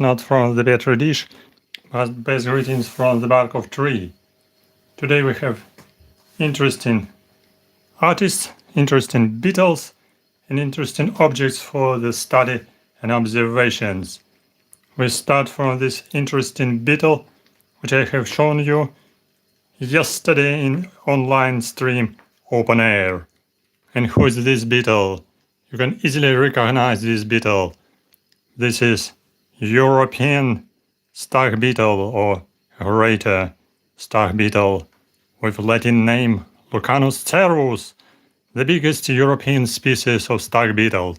not from the petri dish, but best greetings from the bark of tree. Today we have interesting artists, interesting beetles, and interesting objects for the study and observations. We start from this interesting beetle, which I have shown you yesterday in online stream open air. And who is this beetle? You can easily recognize this beetle. This is European stag beetle or Aradus stag beetle with Latin name LUCANUS cervus, the biggest European species of stag beetle.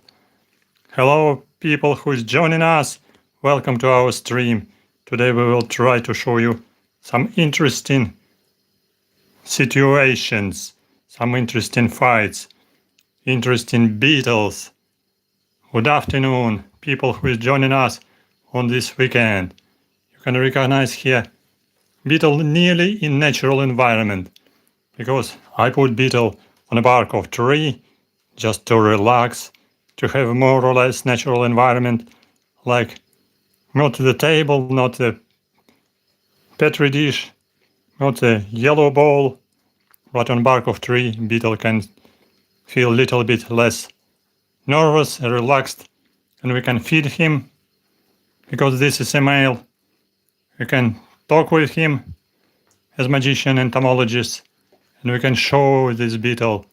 Hello people who is joining us, welcome to our stream. Today we will try to show you some interesting situations, some interesting fights, interesting beetles. Good afternoon, people who is joining us on this weekend. You can recognize here beetle nearly in natural environment, because I put beetle on the bark of tree just to relax, to have more or less natural environment, like not the table, not the petri dish, not the yellow bowl, but on bark of tree beetle can feel a little bit less nervous, relaxed, and we can feed him, because this is a male. We can talk with him as magician entomologist, and we can show this beetle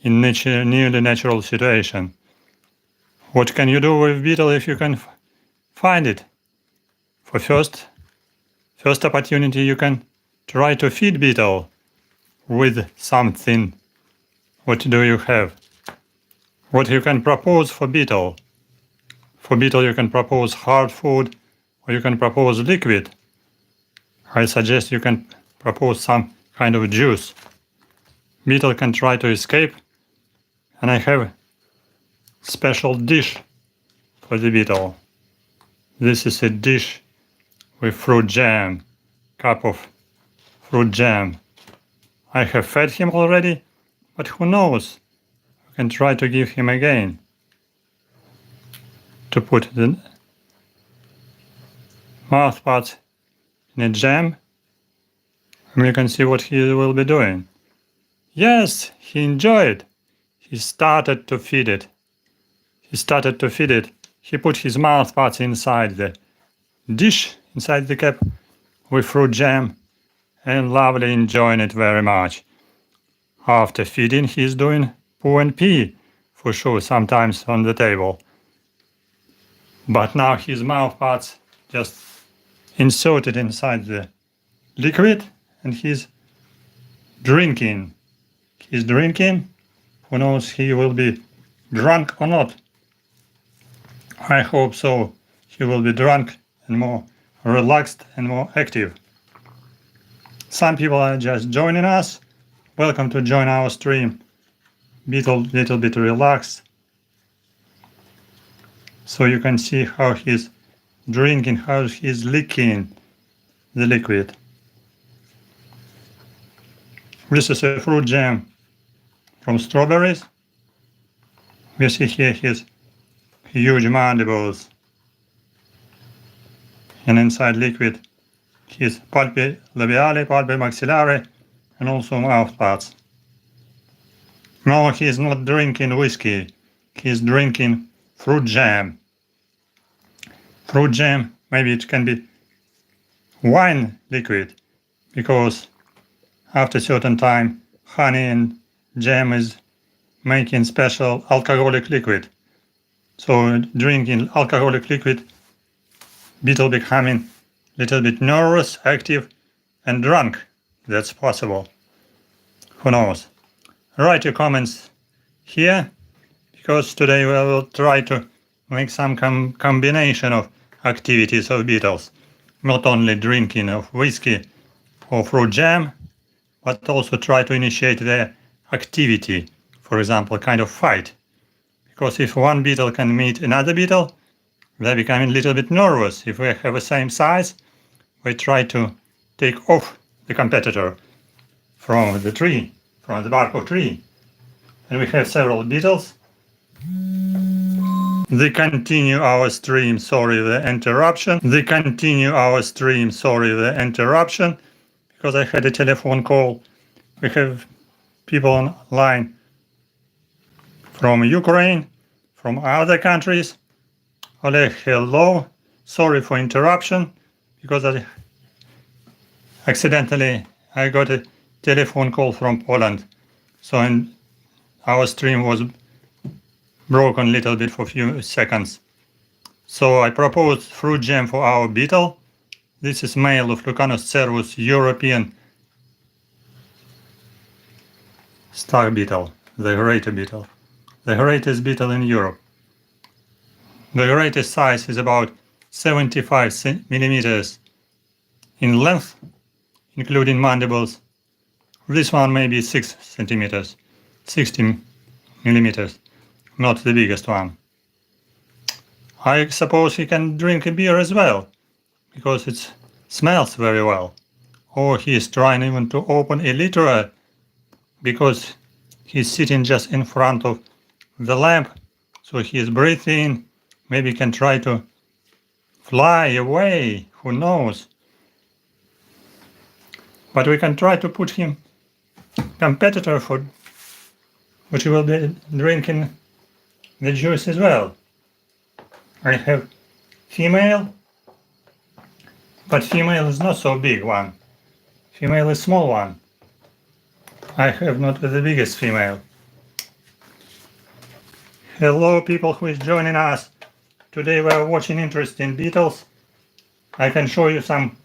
in nearly natural situation. What can you do with beetle if you can find it? For first opportunity, you can try to feed beetle with something. What do you have? What you can propose for beetle? For beetle you can propose hard food or you can propose liquid. I suggest you can propose some kind of juice. Beetle can try to escape, and I have special dish for the beetle. This is a dish with fruit jam, cup of fruit jam. I have fed him already, but who knows? We can try to give him again. To put the mouthparts in a jam, and you can see what he will be doing. Yes, he enjoyed. He started to feed it. He put his mouthparts inside the dish, inside the cup with fruit jam, and lovely enjoying it very much. After feeding, he's doing poo and pee, for sure, sometimes on the table. But now his mouthparts just inserted inside the liquid, and he's drinking. Who knows, he will be drunk or not. I hope so. He will be drunk and more relaxed and more active. Some people are just joining us. Welcome to join our stream. Beetle little bit relaxed. So you can see how he's drinking, how he's licking the liquid. This is a fruit jam from strawberries. We see here his huge mandibles, and inside liquid his pulpi labiale, pulpi maxillare, and also mouthparts. No, he's not drinking whiskey, he's drinking fruit jam. Fruit jam, maybe it can be wine liquid, because after a certain time honey and jam is making special alcoholic liquid. So drinking alcoholic liquid, beetle becoming a little bit nervous, active, and drunk. That's possible. Who knows? Write your comments here, because today we will try to make some combination of activities of beetles. Not only drinking of whiskey or fruit jam, but also try to initiate their activity, for example, kind of fight. Because if one beetle can meet another beetle, they're becoming a little bit nervous. If we have the same size, we try to take off the competitor from the tree, from the bark of tree. And we have several beetles. They continue our stream, sorry the interruption. They continue our stream, sorry the interruption, because I had a telephone call. We have people online from Ukraine, from other countries. Oleg, hello. Sorry for interruption, because I accidentally got a telephone call from Poland. So our stream was broken a little bit for a few seconds. So I proposed fruit jam for our beetle. This is male of Lucanus cervus, European stag beetle, the greater beetle, the greatest beetle in Europe. The greatest size is about 75 millimeters in length, including mandibles. This one may be 6 centimeters, 60 millimeters, not the biggest one. I suppose he can drink a beer as well, because it smells very well. Or he is trying even to open a litter, because he's sitting just in front of the lamp, so he is breathing. Maybe can try to fly away, who knows. But we can try to put him competitor for which will be drinking the juice as well. I have female, but female is not so big one. Female is small one. I have not the biggest female. Hello people who is joining us. Today we are watching interesting beetles. I can show you some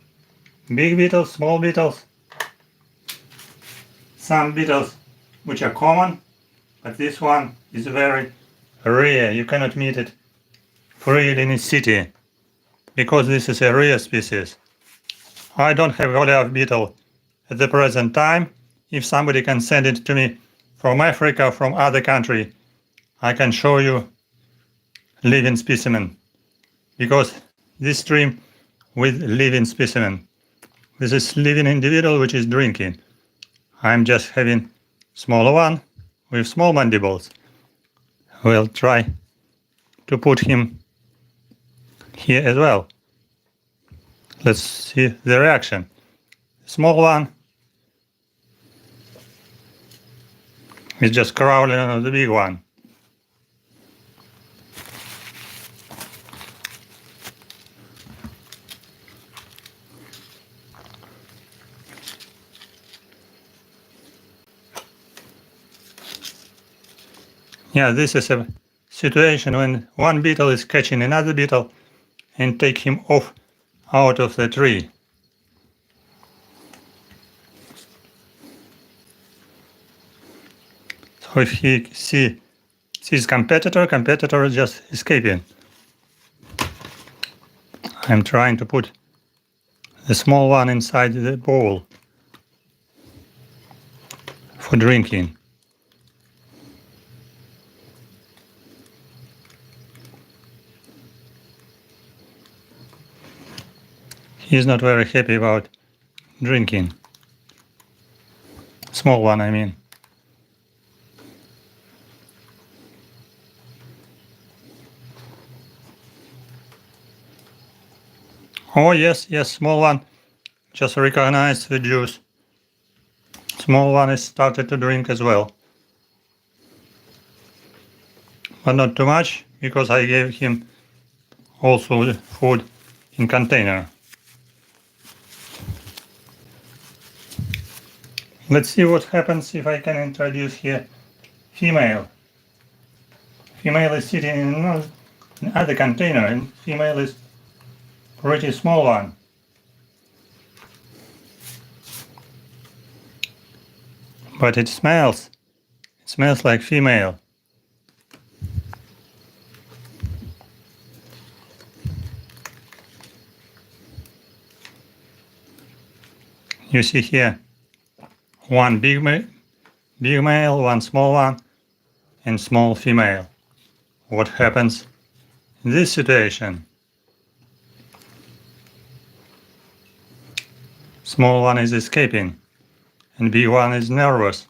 big beetles, small beetles, some beetles which are common, but this one is very rare. You cannot meet it freely in a city because this is a rare species. I don't have Coleoptrra beetle at the present time. If somebody can send it to me from Africa, from other country, I can show you living specimen, because this stream with living specimen. This is living individual which is drinking. I'm just having smaller one with small mandibles. We'll try to put him here as well. Let's see the reaction. Small one is just crawling on the big one. Yeah, this is a situation when one beetle is catching another beetle and take him off out of the tree. So if he sees competitor is just escaping. I'm trying to put the small one inside the bowl for drinking. He's not very happy about drinking. Small one, I mean. Oh yes, small one just recognized the juice. Small one has started to drink as well. But not too much, because I gave him also food in container. Let's see what happens if I can introduce here female. Female is sitting in another container, and female is pretty small one. But it smells like female. You see here one big male, one small one, and small female. What happens in this situation? Small one is escaping, and big one is nervous.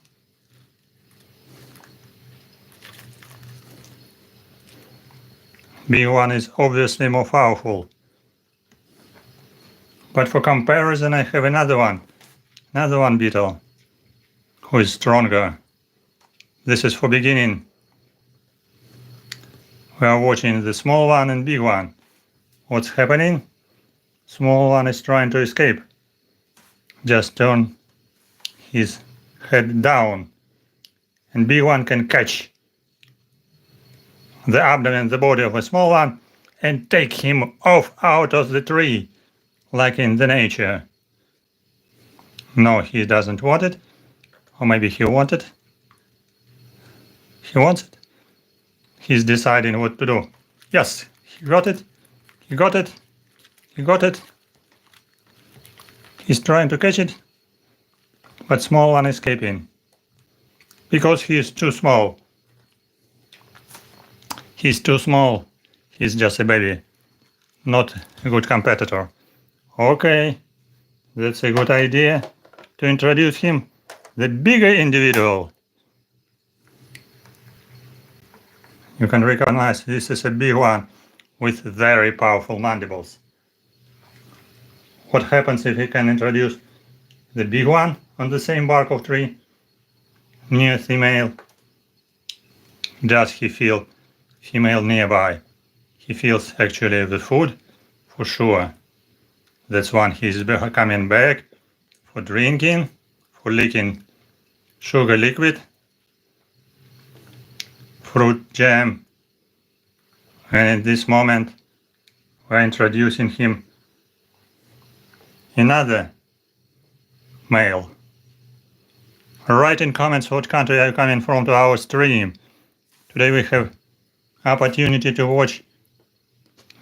Big one is obviously more powerful. But for comparison, I have another one beetle, who is stronger. This is for beginning. We are watching the small one and big one. What's happening? Small one is trying to escape. Just turn his head down, and big one can catch the abdomen, the body of a small one, and take him off out of the tree, like in the nature. No, he doesn't want it, or maybe he wants it. He wants it. He's deciding what to do. Yes, he got it. He got it. He got it. He's trying to catch it, but small one escaping because he is too small. He's too small. He's just a baby, not a good competitor. Okay, that's a good idea to introduce him, the bigger individual. You can recognize this is a big one with very powerful mandibles. What happens if he can introduce the big one on the same bark of tree near female? Does he feel female nearby? He feels actually the food for sure. That's when he's coming back for drinking, for licking sugar liquid, fruit jam. And at this moment we're introducing him another male. Write in comments what country are you coming from to our stream. Today we have opportunity to watch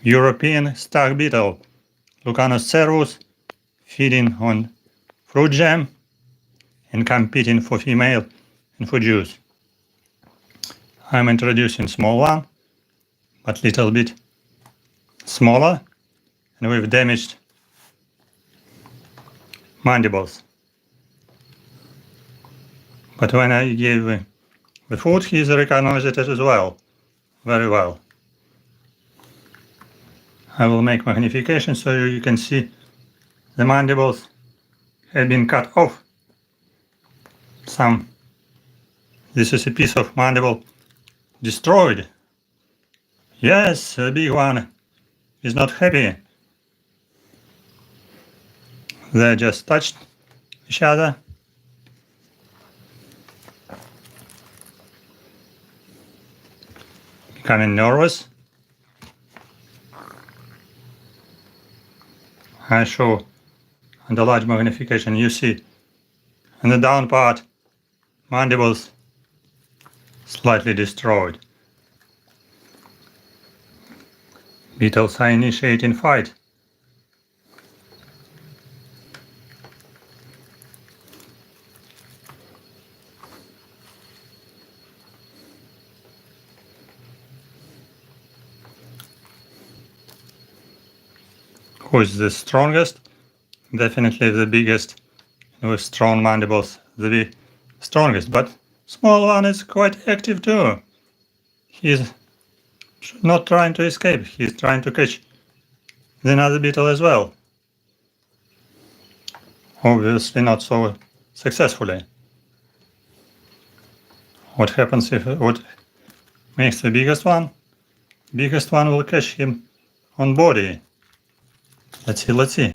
European stag beetle, LUCANUS CERVUS, feeding on fruit jam and competing for female and for juice. I'm introducing small one, but little bit smaller and with damaged mandibles. But when I give the food, he recognizes it as well, very well. I will make magnification so you can see the mandibles have been cut off. This is a piece of mandible destroyed. Yes, the big one is not happy. They just touched each other. Becoming nervous. I show under large magnification, you see in the down part mandibles slightly destroyed. Beetles are initiating fight. Who is the strongest? Definitely the biggest with strong mandibles, the strongest, but small one is quite active too. He's not trying to escape, he's trying to catch the another beetle as well. Obviously not so successfully. What happens if what makes the biggest one? Biggest one will catch him on body. Let's see.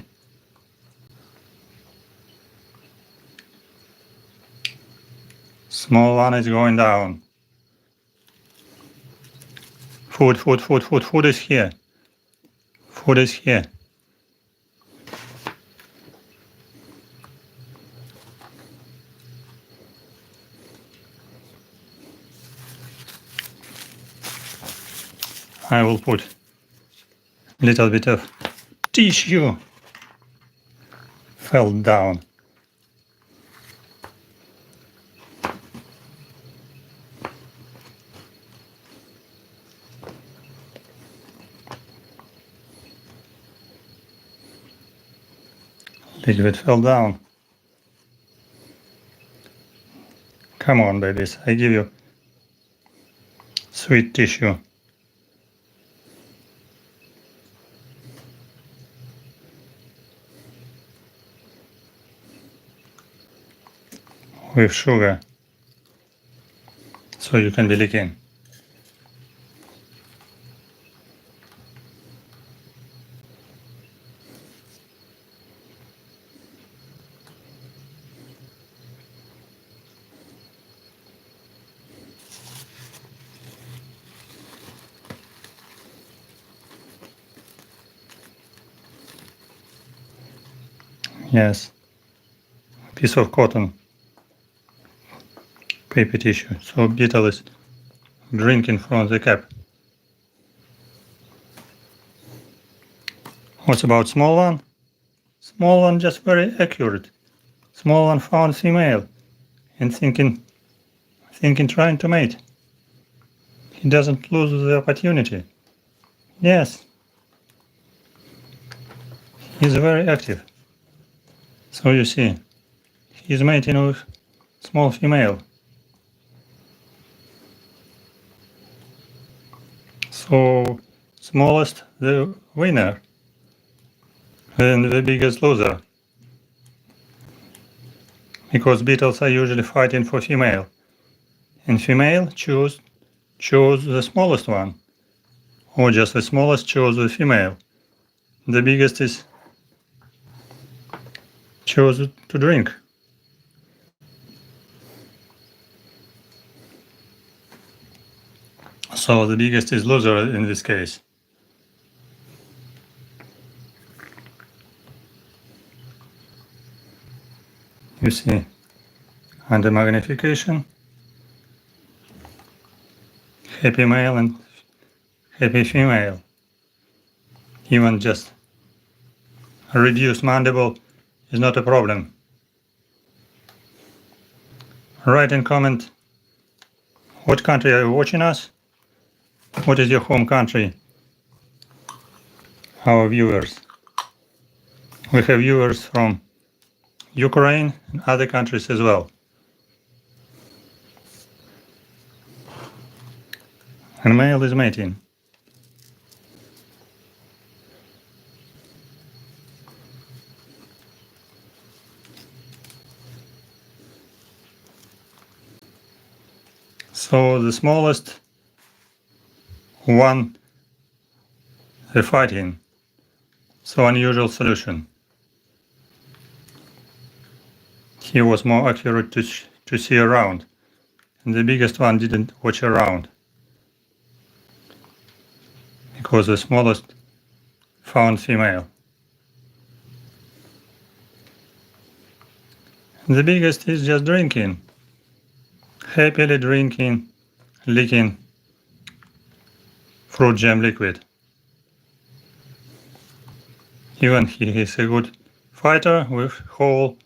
Small one is going down. Food is here. Food is here. I will put a little bit of tissue. Fell down. Little bit fell down. Come on, babies, I give you sweet tissue. with sugar, so you can be licking. Yes, piece of cotton, paper tissue. So beetle is drinking from the cap. What's about small one? Small one just very accurate. Small one found female and thinking trying to mate. He doesn't lose the opportunity. Yes, he's very active. So you see, he's mating with small female. So smallest the winner and the biggest loser. Because beetles are usually fighting for female. And female chose the smallest one. Or just the smallest chose the female. The biggest is chose to drink. So the biggest is loser in this case. You see, under magnification, happy male and happy female. Even just a reduced mandible is not a problem. Write in comment what country are you watching us? What is your home country? Our viewers. We have viewers from Ukraine and other countries as well. And male is mating. So the smallest one they're fighting. So unusual solution. He was more accurate to see around, and the biggest one didn't watch around, because the smallest found female. And the biggest is just drinking, happily drinking, licking fruit jam liquid. Even he is a good fighter with hole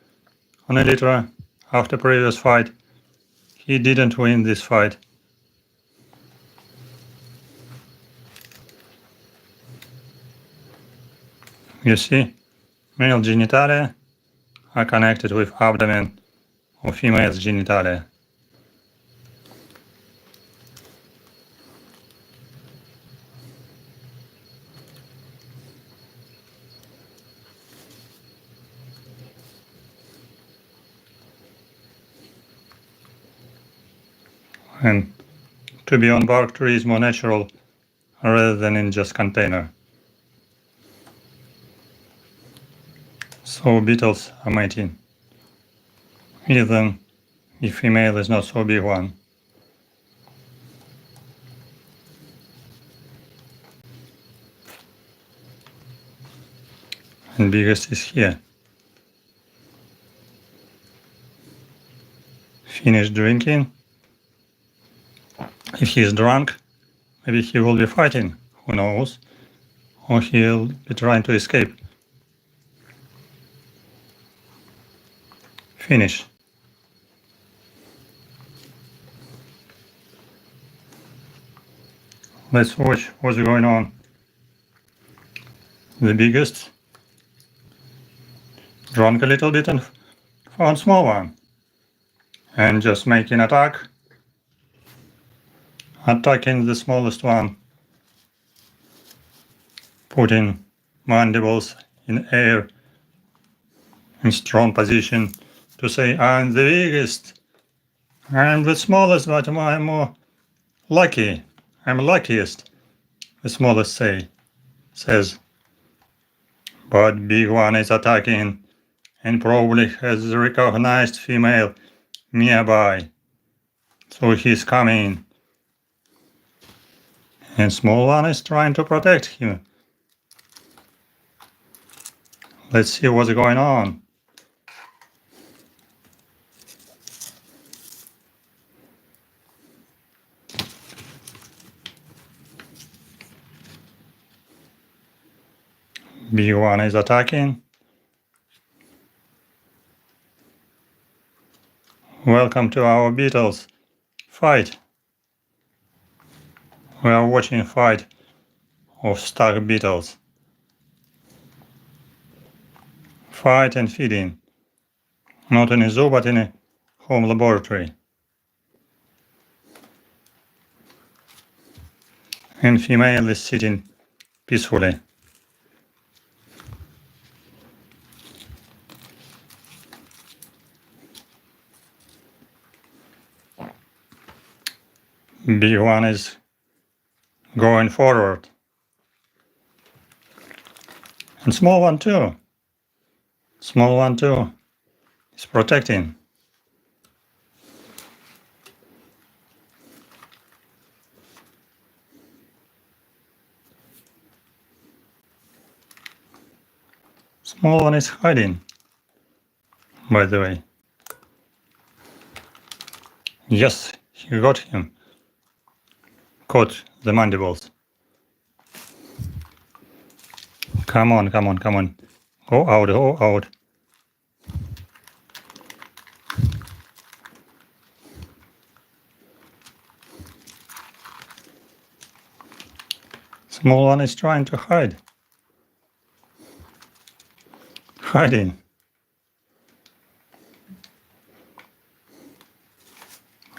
on a litter after previous fight. He didn't win this fight. You see, male genitalia are connected with abdomen of female's genitalia. And to be on bark tree is more natural rather than in just container. So beetles are mating, even if female is not so big one. And biggest is here. Finished drinking. If he is drunk, maybe he will be fighting, who knows, or he'll be trying to escape. Finish. Let's watch what's going on. The biggest drank a little bit and found small one, and just making attacking the smallest one, putting mandibles in air in strong position to say, I'm the biggest, I'm the smallest, but I'm more lucky. I'm luckiest, the smallest says. But big one is attacking and probably has recognized female nearby. So he's coming. And small one is trying to protect him. Let's see what's going on. Big one is attacking. Welcome to our beetles fight. We are watching fight of stag beetles. Fight and feeding. Not in a zoo, but in a home laboratory. And female is sitting peacefully. Big one is going forward. And small one too. Small one too is protecting. Small one is hiding, by the way. Yes, he got him. Caught the mandibles. Come on, come on, come on. Go out, go out. Small one is trying to hide. Hiding.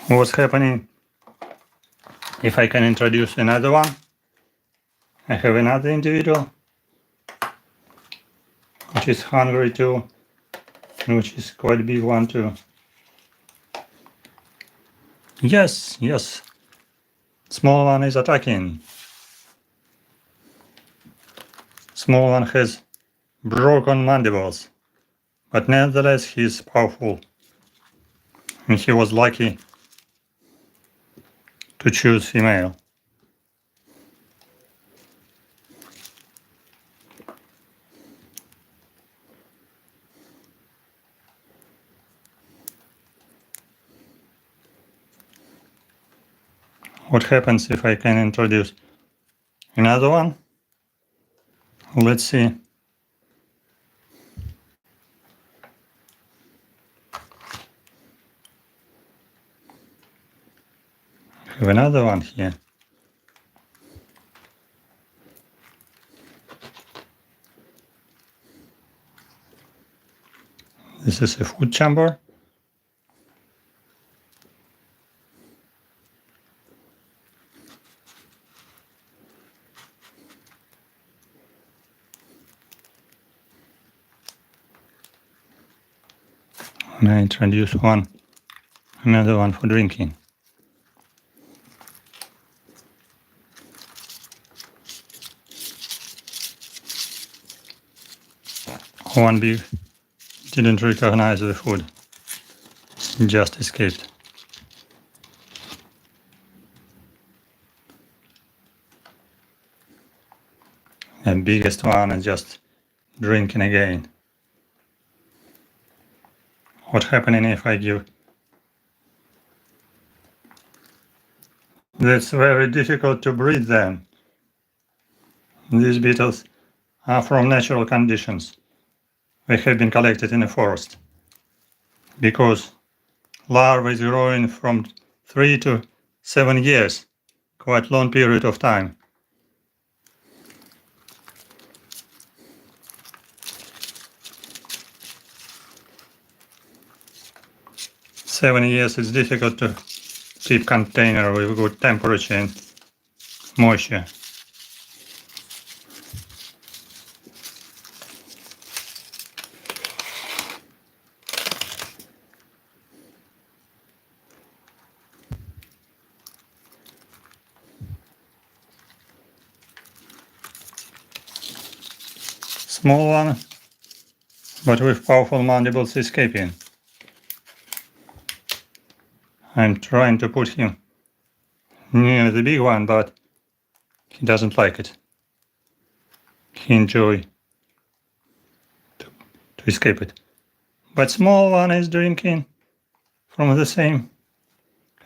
What's happening? If I can introduce another one. I have another individual which is hungry too, which is quite big one too. Yes, yes. Small one is attacking. Small one has broken mandibles, but nevertheless he is powerful. And he was lucky to choose female. What happens if I can introduce another one? Let's see. I have another one here. This is a food chamber. And I introduce another one for drinking. One bee didn't recognize the food, just escaped. And biggest one is just drinking again. What's happening if I give? It's very difficult to breed them. These beetles are from natural conditions. They have been collected in a forest. Because larvae is growing from 3 to 7 years, quite long period of time. Seven years is difficult to keep container with good temperature and moisture. Small one, but with powerful mandibles escaping. I'm trying to put him near the big one, but he doesn't like it. He enjoys to escape it. But small one is drinking from the same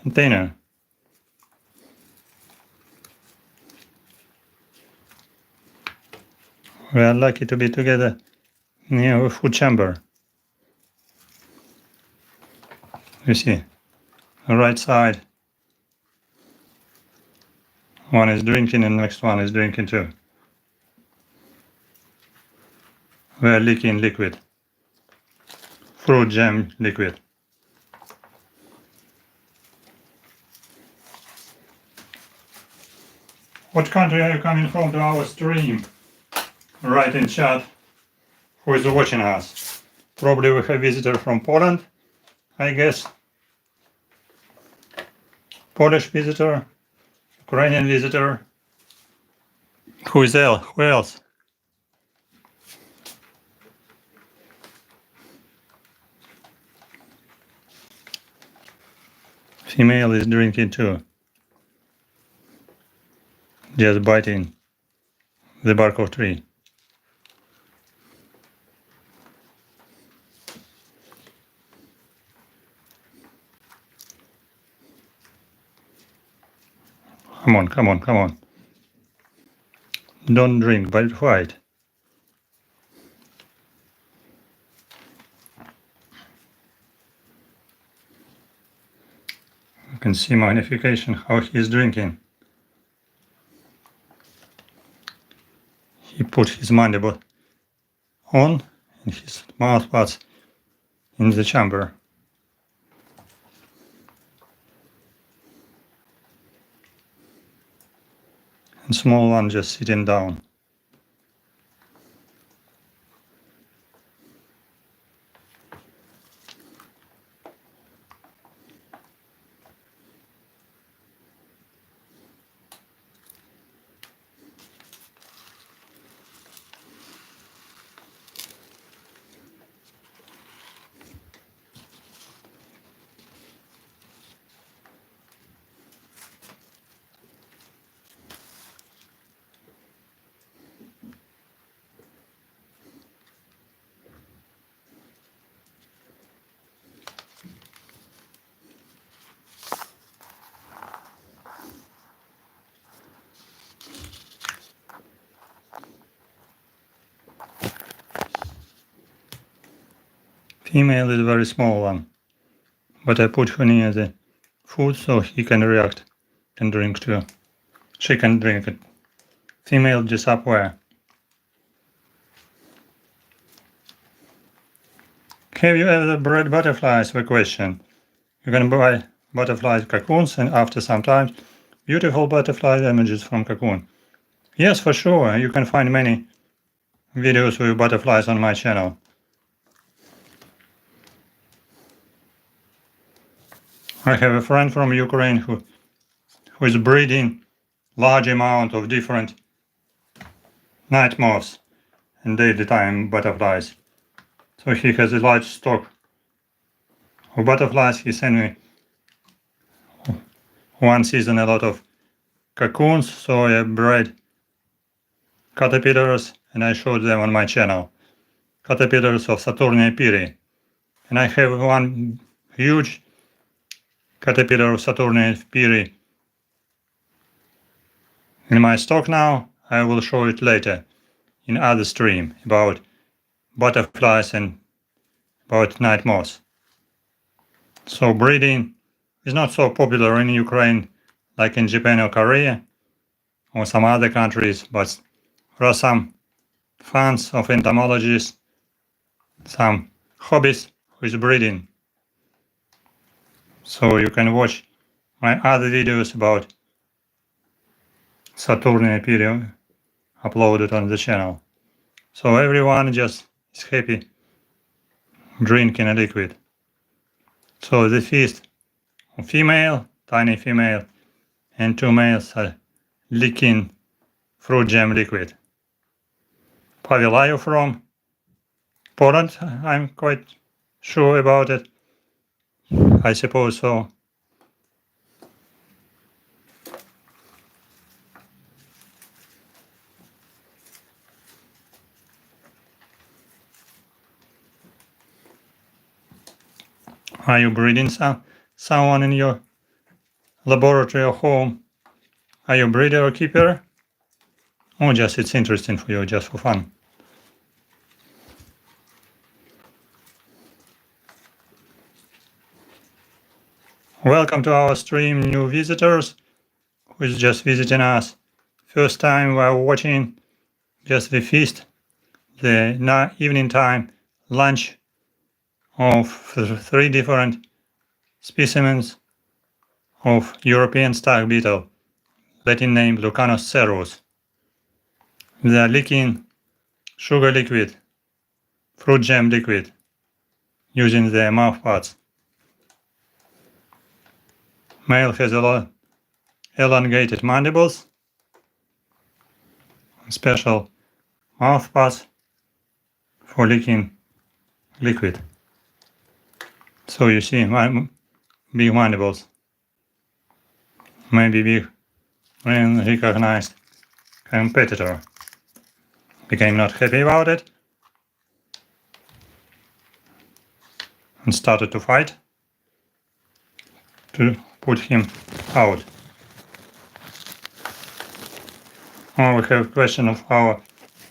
container. We are lucky to be together near a food chamber. You see, the right side, one is drinking and the next one is drinking too. We are leaking liquid, fruit jam liquid. What country are you coming from to our stream? Write in chat who is watching us. Probably we have a visitor from Poland, I guess. Polish visitor, Ukrainian visitor. Who is there? Who else? Female is drinking too. Just biting the bark of tree. Come on, come on, come on. Don't drink, but fight. You can see magnification how he is drinking. He put his mandible on and his mouth parts in the chamber. And small one just sitting down. Female is a very small one, but I put her near the food so he can react and drink too. She can drink it. Female just up where? Have you ever bred butterflies? The question. You can buy butterfly cocoons and after some time beautiful butterfly images from cocoon. Yes, for sure. You can find many videos with butterflies on my channel. I have a friend from Ukraine who is breeding large amount of different night moths and daytime butterflies. So he has a large stock of butterflies. He sent me one season a lot of cocoons, so I bred caterpillars and I showed them on my channel. Caterpillars of Saturnia piri. And I have one huge caterpillar of Saturnia piri in my stock now. I will show it later in other stream about butterflies and about night moths. So breeding is not so popular in Ukraine like in Japan or Korea or some other countries, but there are some fans of entomologists, some hobbies who is breeding. So you can watch my other videos about Saturnia piri uploaded on the channel. So everyone just is happy drinking a liquid. So the feast of female, tiny female, and two males are licking fruit jam liquid. Pavel, are you from Poland? I'm quite sure about it. I suppose so. Are you breeding someone in your laboratory or home? Are you a breeder or keeper? Or just it's interesting for you, just for fun? Welcome to our stream, new visitors who is just visiting us. First time we are watching just the feast, the evening time lunch of 3 different specimens of European stag beetle, Latin name Lucanus cervus. They are licking sugar liquid, fruit jam liquid, using their mouth parts. Male has elongated mandibles, special mouth parts for licking liquid. So you see big mandibles, maybe big and recognized competitor. Became not happy about it and started to fight to put him out. Oh, we have a question of our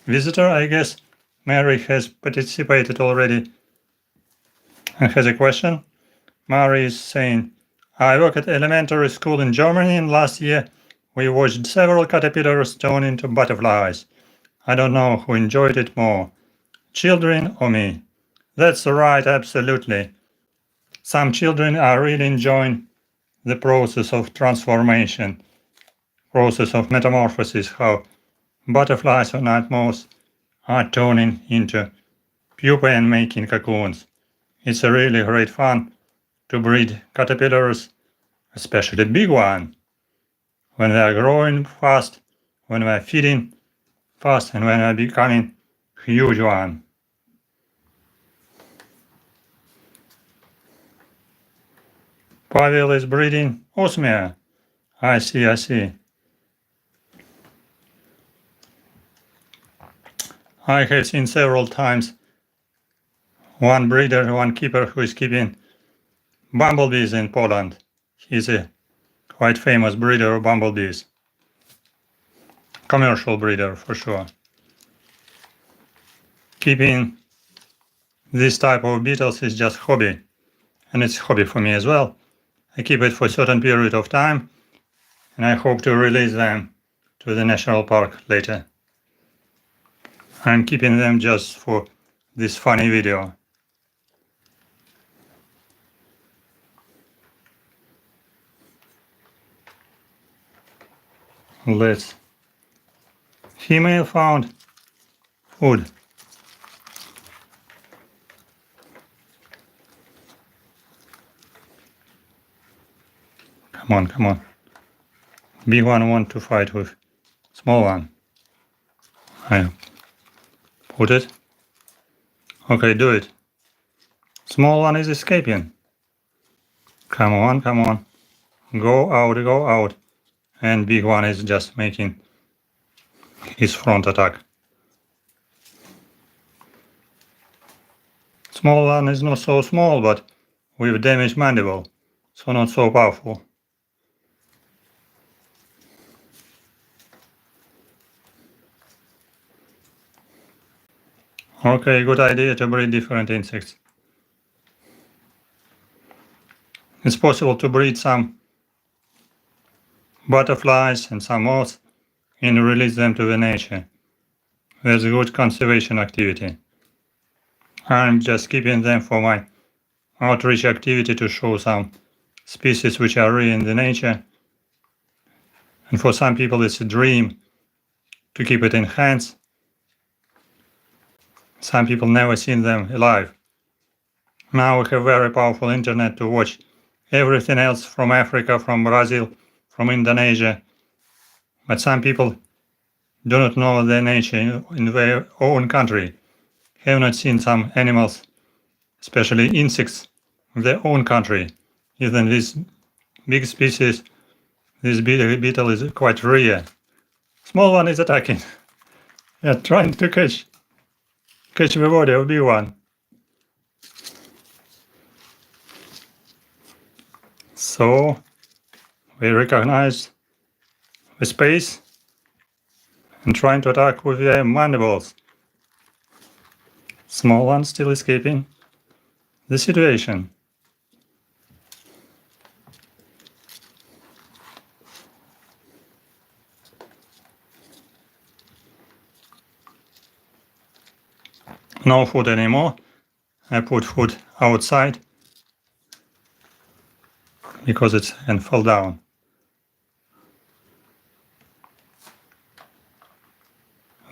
visitor, I guess. Mary has participated already and has a question. Mary is saying, I work at elementary school in Germany, and last year we watched several caterpillars turn into butterflies. I don't know who enjoyed it more, children or me. That's right, absolutely. Some children are really enjoying the process of transformation, process of metamorphosis, how butterflies or night moths are turning into pupae and making cocoons. It's a really great fun to breed caterpillars, especially big one, when they are growing fast, when they are feeding fast, and when they are becoming huge one. Pavel is breeding osmia. I see. I have seen several times one breeder, one keeper who is keeping bumblebees in Poland. He's a quite famous breeder of bumblebees. Commercial breeder for sure. Keeping this type of beetles is just hobby, and it's hobby for me as well. I keep it for a certain period of time, and I hope to release them to the national park later. I'm keeping them just for this funny video. Let's. Female found food. Come on. Big one want to fight with small one. I put it. Okay, do it. Small one is escaping. Come on. Go out. And big one is just making his front attack. Small one is not so small, but with damaged mandible, so not so powerful. Okay, good idea to breed different insects. It's possible to breed some butterflies and some moths and release them to the nature. There's a good conservation activity. I'm just keeping them for my outreach activity to show some species which are rare in the nature. And for some people it's a dream to keep it in hands. Some people never seen them alive. Now we have very powerful internet to watch everything else from Africa, from Brazil, from Indonesia. But some people do not know their nature in their own country, have not seen some animals, especially insects, in their own country. Even this big species, this beetle is quite rare. Small one is attacking. Yeah, trying to catch the body of big one. So we recognize the space and trying to attack with their mandibles. Small one still escaping the situation. No food anymore. I put food outside because it can fall down.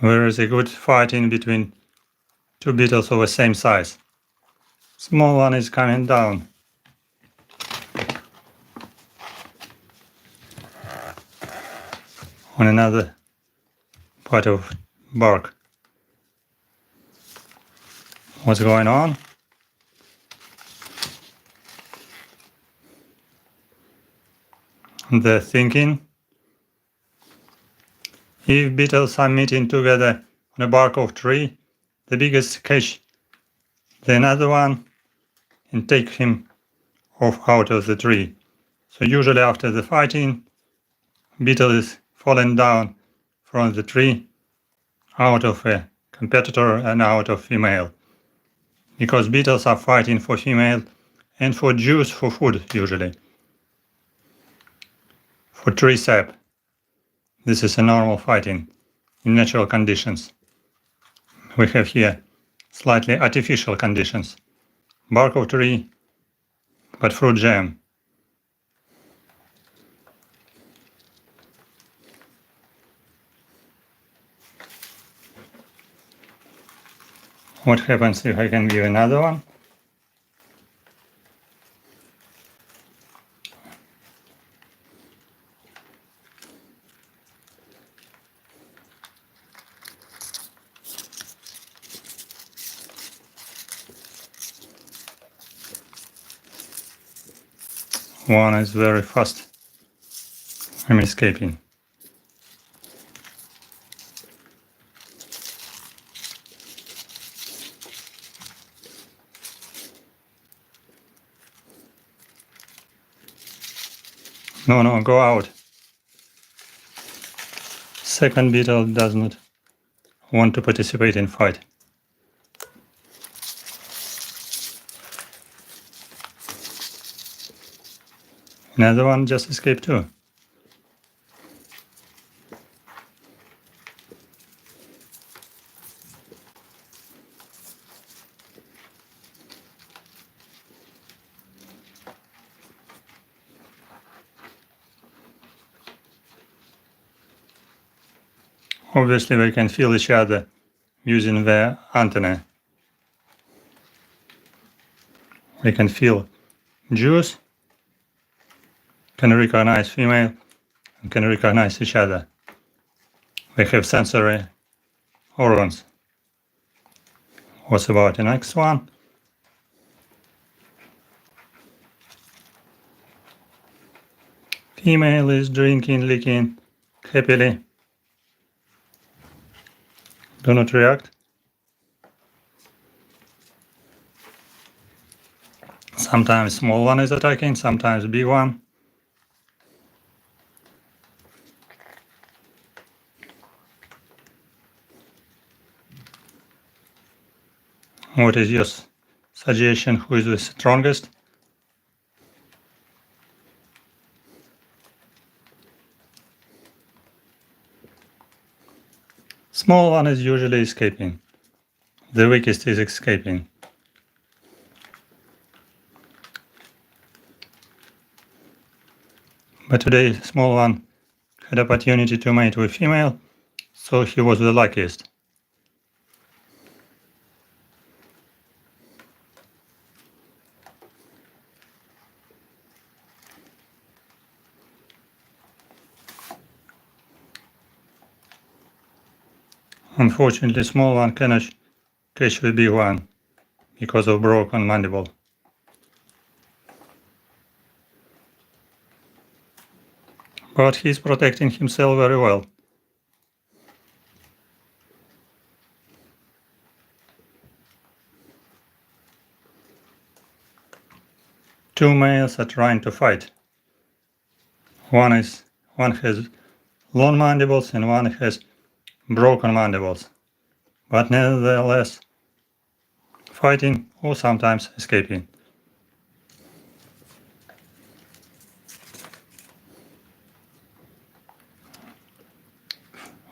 There is a good fighting between two beetles of the same size. Small one is coming down. On another part of bark. What's going on? They're thinking. If beetles are meeting together on a bark of tree, the biggest catch the another one and take him off out of the tree. So usually after the fighting, beetle is fallen down from the tree out of a competitor and out of female. Because beetles are fighting for female and for juice for food usually. For tree sap. This is a normal fighting in natural conditions. We have here slightly artificial conditions. Bark of tree, but fruit jam. What happens if I can give another one? One is very fast. I'm escaping. No, go out. Second beetle does not want to participate in fight. Another one just escaped too. Obviously they can feel each other using their antennae. They can feel juice, can recognize female, and can recognize each other. They have sensory organs. What's about the next one? Female is drinking, licking happily. Do not react. Sometimes small one is attacking, sometimes big one. What is your suggestion? Who is the strongest? Small one is usually escaping. The weakest is escaping. But today, small one had opportunity to mate with female, so he was the luckiest. Unfortunately, small one cannot catch the big one because of broken mandible. But he's protecting himself very well. Two males are trying to fight. One has long mandibles and one has broken mandibles, but nevertheless fighting or sometimes escaping.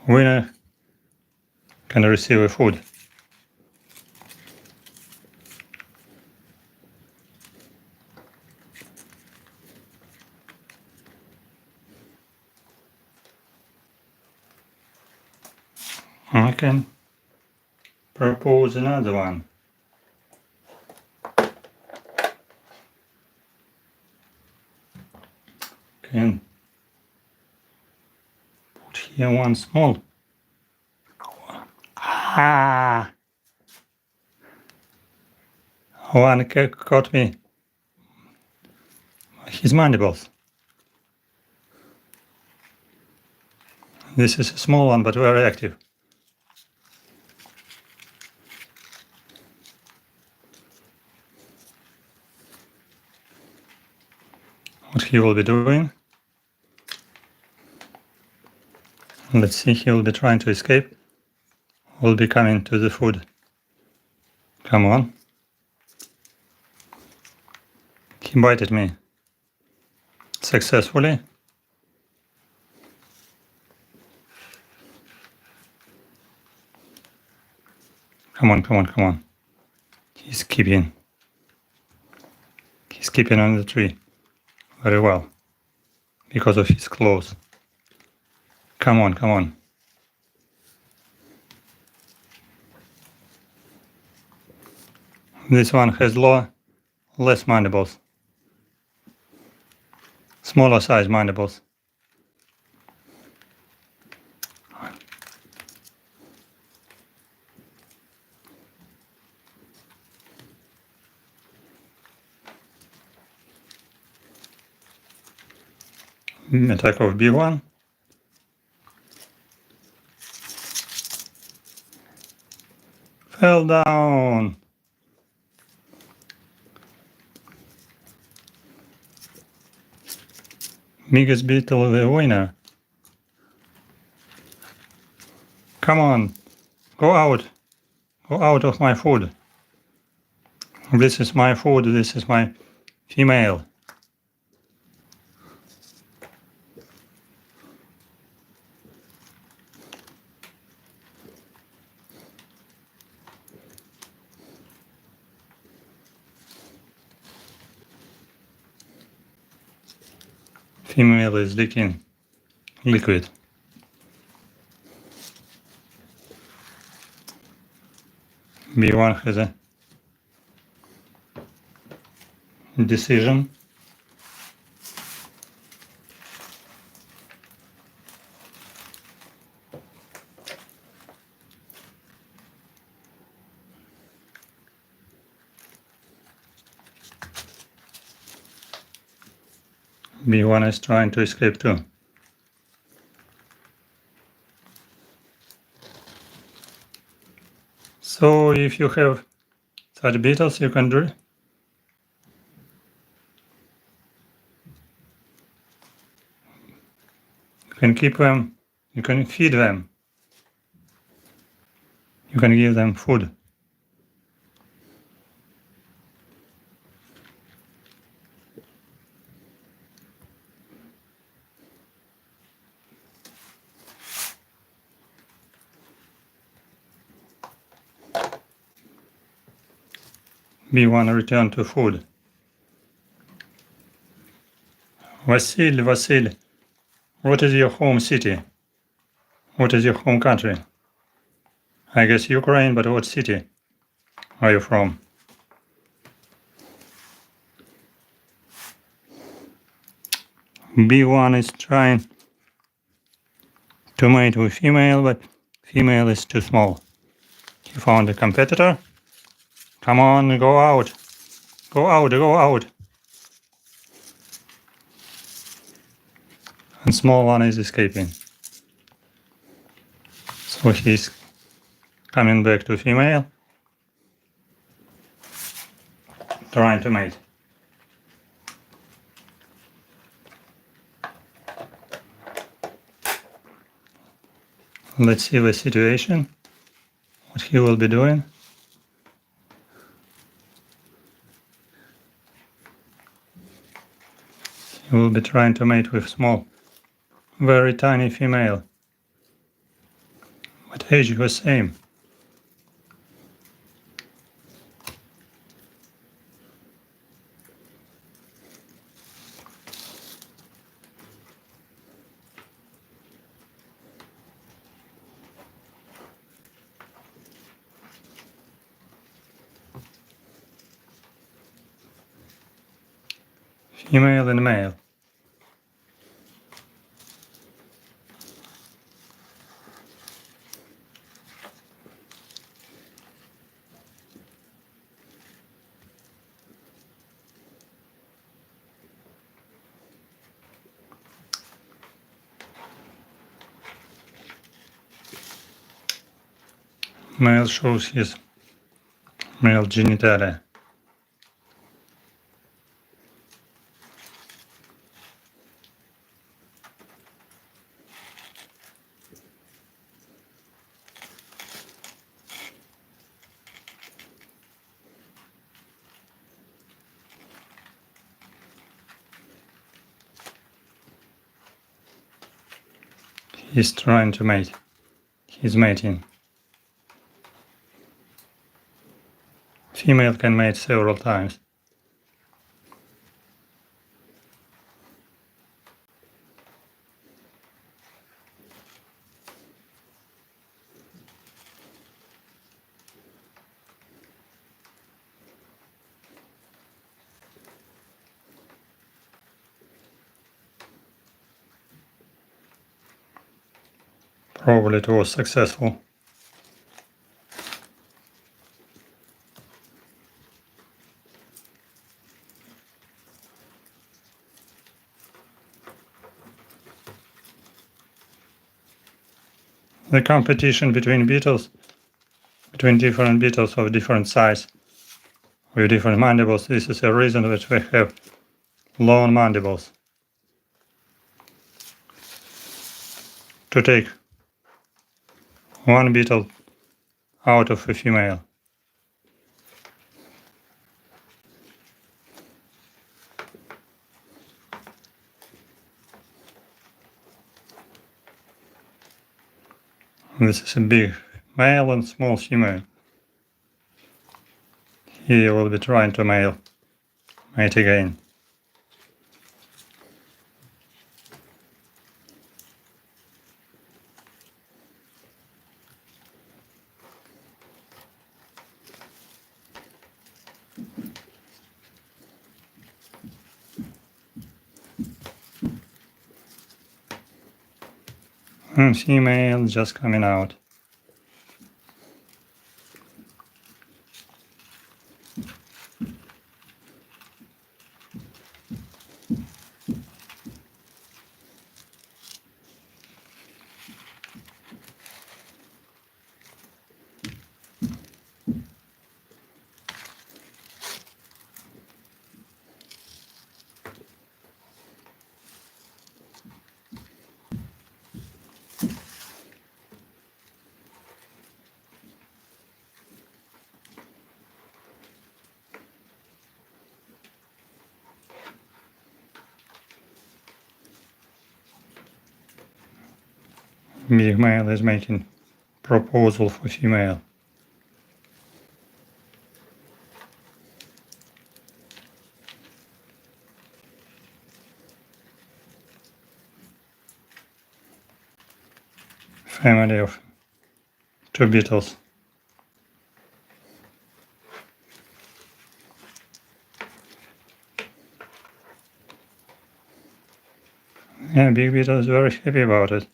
Winner can receive a food. I can propose another one. Can put here one small. One caught me his mandibles. This is a small one but very active. What he will be doing? Let's see, he will be trying to escape. Will be coming to the food. Come on. He bited me. Successfully. Come on, come on, come on. He's keeping on the tree very well because of his claws. Come on, come on. This one has less mandibles, smaller size mandibles. Attack of big one. Fell down. Biggest beetle the winner. Come on, go out of my food. This is my food, this is my female. Female is licking liquid. B1 has a decision. B1 is trying to escape too. So if you have such beetles, you can keep them, you can feed them, you can give them food. B1 return to food. Vasil, what is your home city? What is your home country? I guess Ukraine, but what city are you from? B1 is trying to mate with female, but Female is too small. He found a competitor. Come on, go out. Go out, go out. And small one is escaping. So he's coming back to female, trying to mate. Let's see the situation, what he will be doing. He will be trying to mate with small, very tiny female. But age was same. Female and male. Male shows his male genitalia. He's trying to mate. He's mating. Female can mate several times. Probably it was successful. The competition between beetles, between different beetles of different size, with different mandibles, this is a reason that we have long mandibles. To take one beetle out of a female. This is a big male and small female. He will be trying to mate again. And female just coming out. Big male is making proposal for female. Family of two beetles. Yeah, big beetle is very happy about it.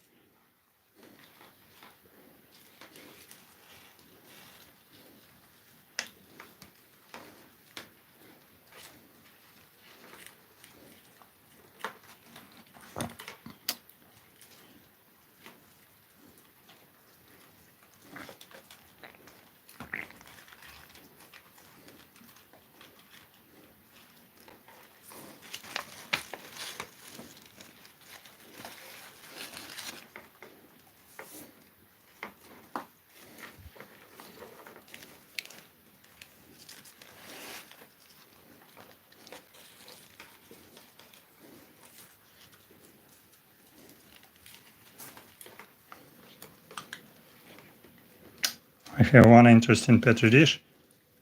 I have one interesting petri dish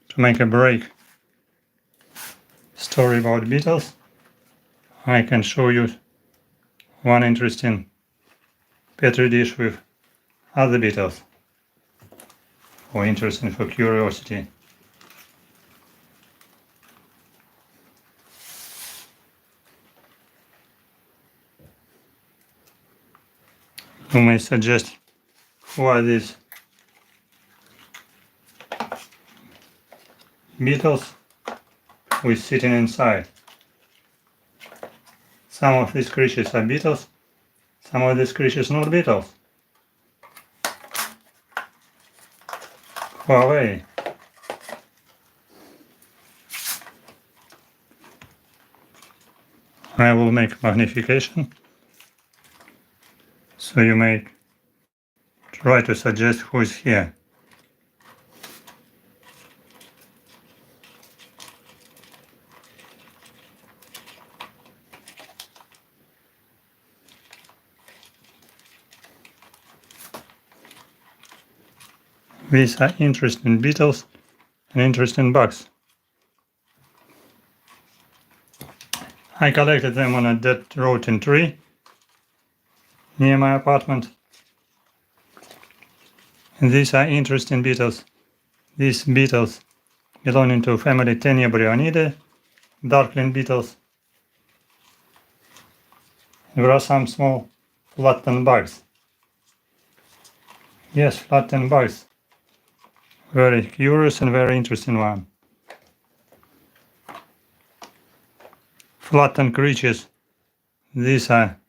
to make a break story about beetles. I can show you one interesting petri dish with other beetles, or interesting for curiosity. You may suggest who are these beetles who is sitting inside. Some of these creatures are beetles, some of these creatures not beetles. Who are they? I will make magnification, so you may try to suggest who is here. These are interesting beetles and interesting bugs. I collected them on a dead rotting tree near my apartment. And these are interesting beetles. These beetles belonging to family Tenebrionidae, darkling beetles. There are some small flattened bugs. Yes, flattened bugs. Very curious and very interesting one. Flattened creatures. These are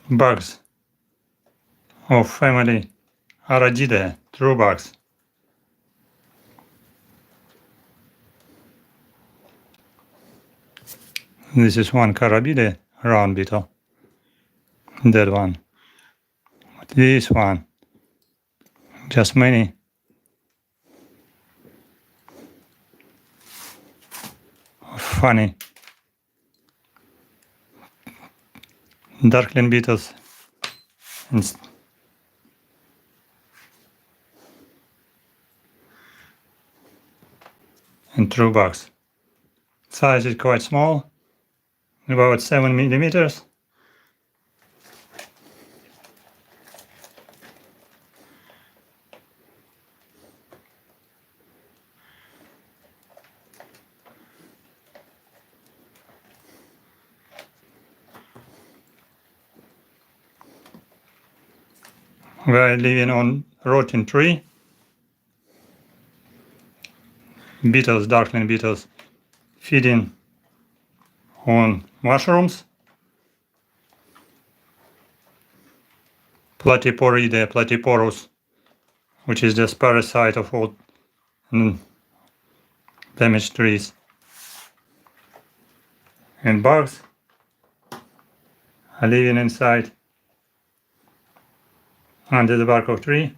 bugs of family Aradidae, true bugs. This is one Carabidae round beetle, dead one. But this one, just many funny darkling beetles and true bugs. Size is quite small, about 7 millimeters. We are living on rotting tree. Beetles, darkling beetles, feeding on mushrooms. Platyporidae, Platyporus, which is the parasite of all damaged trees. And bugs are living inside under the bark of tree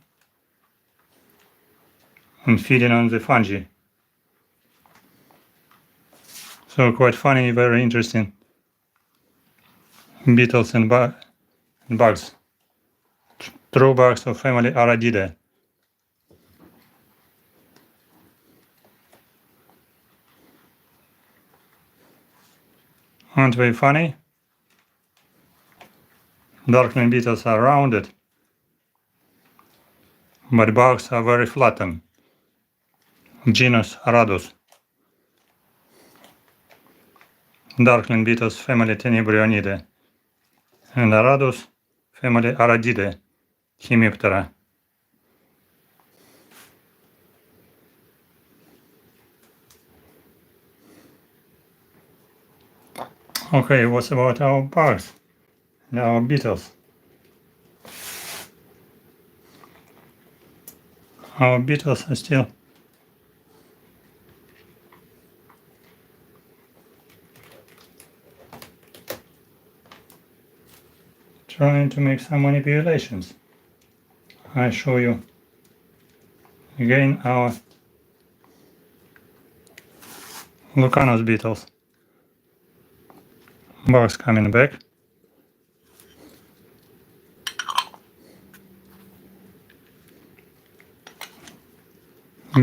and feeding on the fungi. So quite funny, very interesting beetles and bugs. True bugs of family Aradidae. Aren't they funny? Darkling beetles are rounded, but bugs are very flattened. Genus Aradus. Darkling beetles family Tenebrionidae, and Aradus family Aradidae, Hemiptera. Okay, what about our bugs and our beetles? Our beetles are still trying to make some manipulations. I show you again our LUCANUS beetles. Bugs coming back.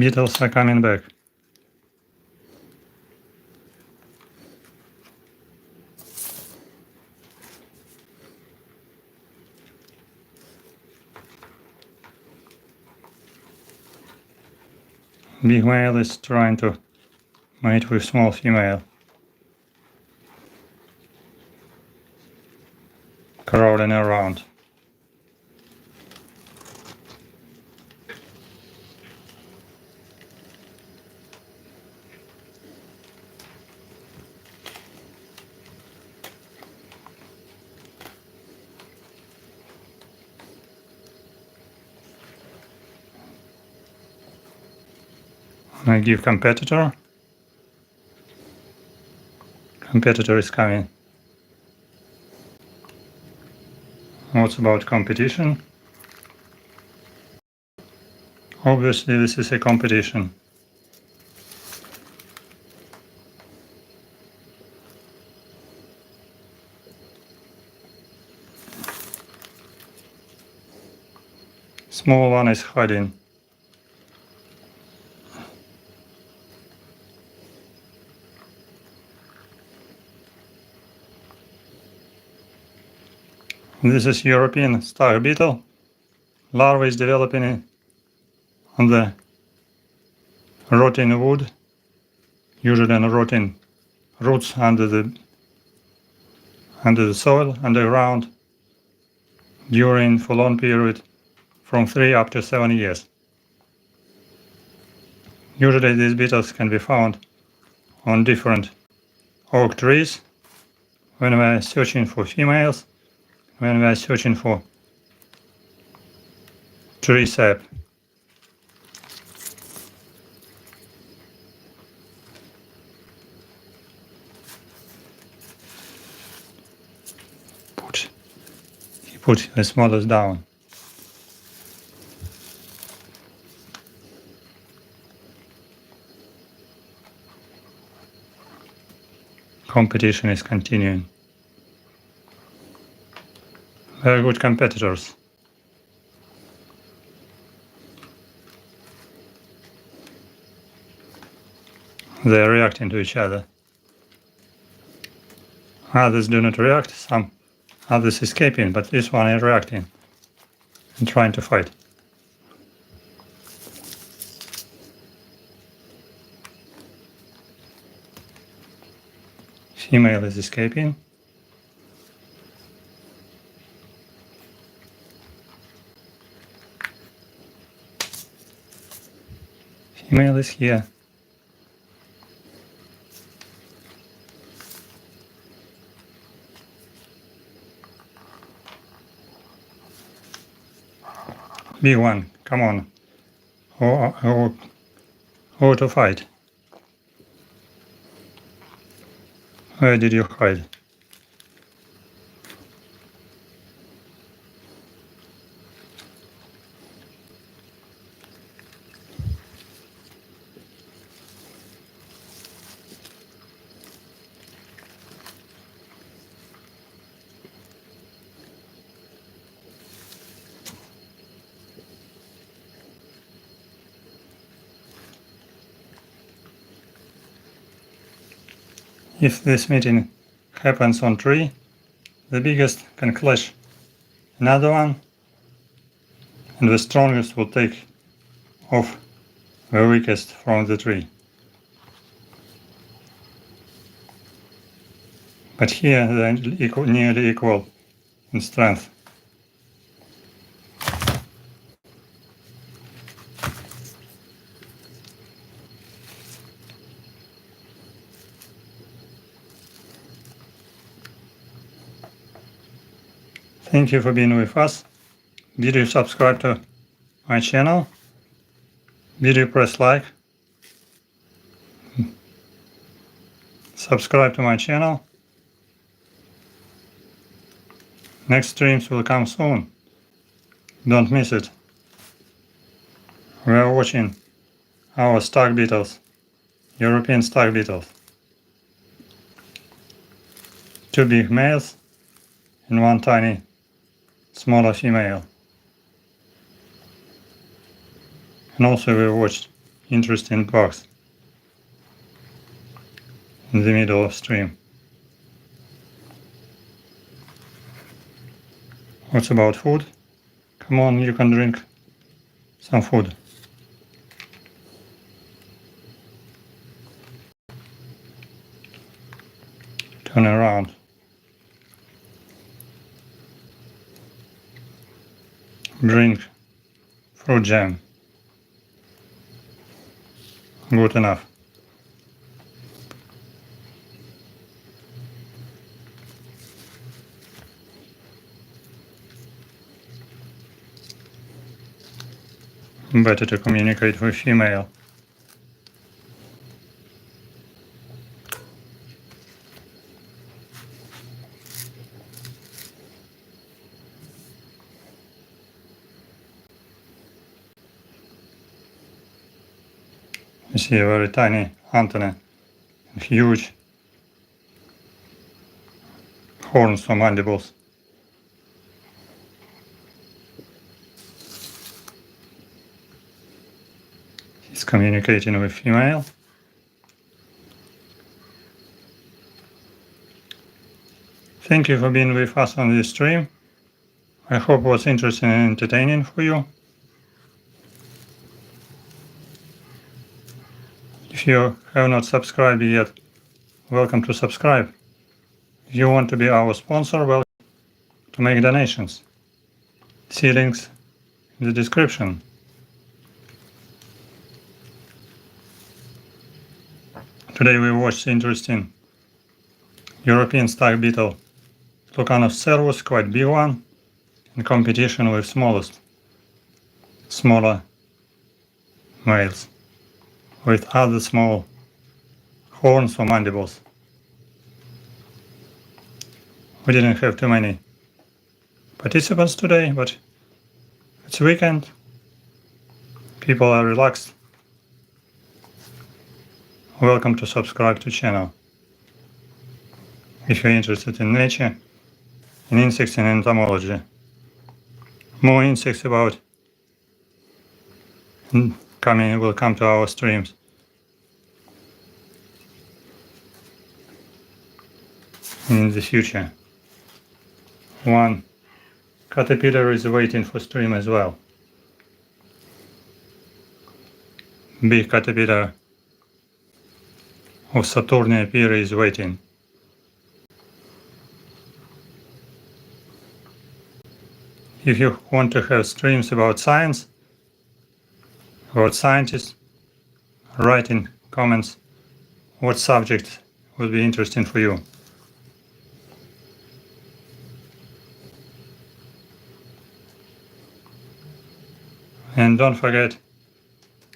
Beetles are coming back. Big male is trying to mate with small female. Crawling around. I give competitor. Competitor is coming. What's about competition? Obviously this is a competition. Small one is hiding. This is European stag beetle. Larva is developing on the rotting wood, usually on rotting roots under the soil, underground, during for long period from 3 up to 7 years. Usually these beetles can be found on different oak trees when we are searching for females, when we are searching for tree sap. He put the smallest down. Competition is continuing. Very good competitors. They are reacting to each other. Others do not react, some others escaping, but this one is reacting and trying to fight. Female is escaping. Female is here. Big one, come on. Or to fight. Where did you hide? If this meeting happens on tree, the biggest can clash another one, and the strongest will take off the weakest from the tree. But here they are nearly equal in strength. Thank you for being with us. Did you subscribe to my channel? Did you press like? Subscribe to my channel. Next streams will come soon. Don't miss it. We are watching our stag beetles, European stag beetles. 2 big males and 1 tiny smaller female. And also we watched interesting box in the middle of stream. What's about food? Come on, you can drink some food. Turn around. Drink fruit jam. Good enough. Better to communicate with female. You see a very tiny antenna and huge horns or mandibles. He's communicating with female. Thank you for being with us on this stream. I hope it was interesting and entertaining for you. If you have not subscribed yet, welcome to subscribe. If you want to be our sponsor, welcome to make donations. See links in the description. Today we watched the interesting European stag beetle, LUCANUS CERVUS, quite big one, in competition with smaller males, with other small horns or mandibles. We didn't have too many participants today, but it's weekend, people are relaxed. Welcome to subscribe to channel. If you're interested in nature, in insects and entomology, more insects about will come to our streams. In the future. One caterpillar is waiting for stream as well. Big caterpillar of Saturnia peri is waiting. If you want to have streams about science, about scientists, write in comments what subject would be interesting for you. And don't forget,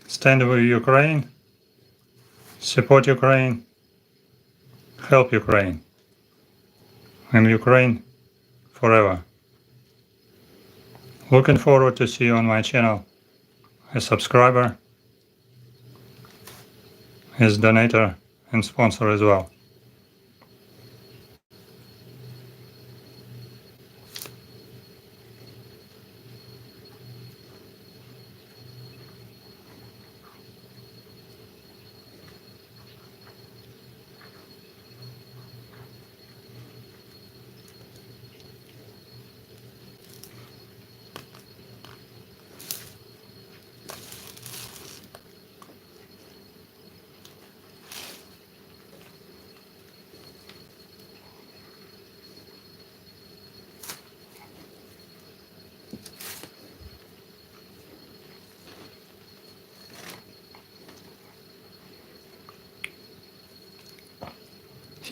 stand with Ukraine, support Ukraine, help Ukraine, and Ukraine forever. Looking forward to see you on my channel as subscriber, as donator and sponsor as well.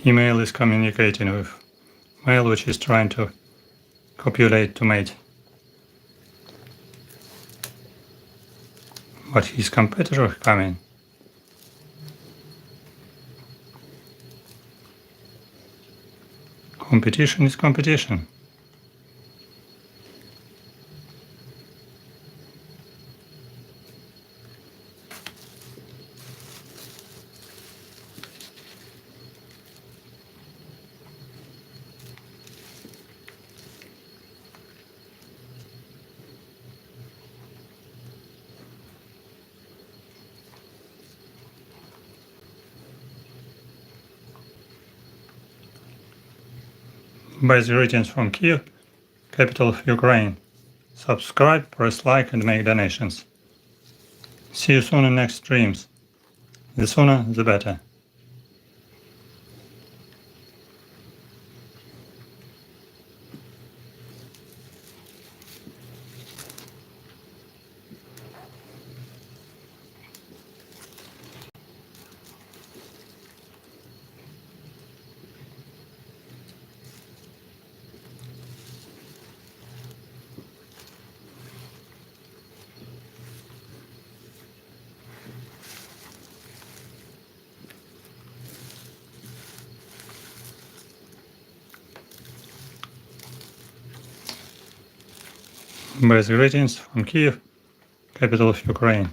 Female is communicating with male, which is trying to copulate to mate. But his competitor coming. Competition is competition. Best greetings from Kiev, capital of Ukraine. Subscribe, press like and make donations. See you soon in next streams. The sooner the better. Best greetings from Kiev, capital of Ukraine.